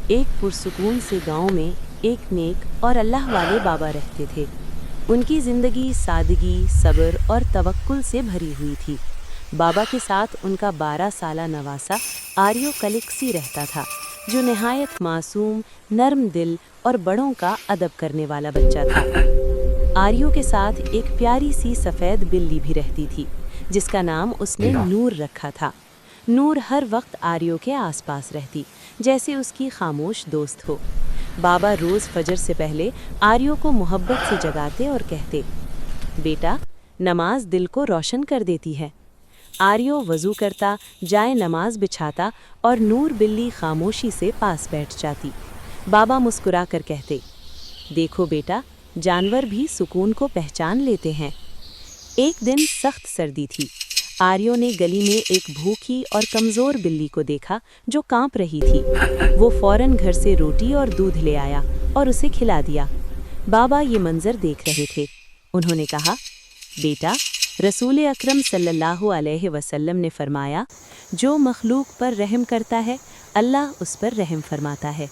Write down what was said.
ایک پرسکون سے گاؤں میں ایک نیک اور اللہ والے بابا رہتے تھے۔ ان کی زندگی سادگی، صبر اور توکل سے بھری ہوئی تھی۔ بابا کے ساتھ ان کا 12 سالہ نواسا آریو کلکسی رہتا تھا، جو نہایت معصوم، نرم دل اور بڑوں کا ادب کرنے والا بچہ تھا۔ آریو کے ساتھ ایک پیاری سی سفید بلی بھی رہتی تھی، جس کا نام اس نے نور رکھا تھا۔ نور ہر وقت آریو کے آس پاس رہتی، جیسے اس کی خاموش دوست ہو۔ بابا روز فجر سے پہلے آریو کو محبت سے جگاتے اور کہتے، بیٹا، نماز دل کو روشن کر دیتی ہے۔ آریو وضو کرتا، جائے نماز بچھاتا اور نور بلی خاموشی سے پاس بیٹھ جاتی۔ بابا مسکرا کر کہتے، دیکھو بیٹا، جانور بھی سکون کو پہچان لیتے ہیں۔ ایک دن سخت سردی تھی۔ آریو نے گلی میں ایک بھوکی اور کمزور بلی کو دیکھا جو کانپ رہی تھی۔ وہ فوراً گھر سے روٹی اور دودھ لے آیا اور اسے کھلا دیا۔ بابا یہ منظر دیکھ رہے تھے۔ انہوں نے کہا، بیٹا، رسول اکرم صلی اللہ علیہ وسلم نے فرمایا، جو مخلوق پر رحم کرتا ہے، اللہ اس پر رحم فرماتا ہے۔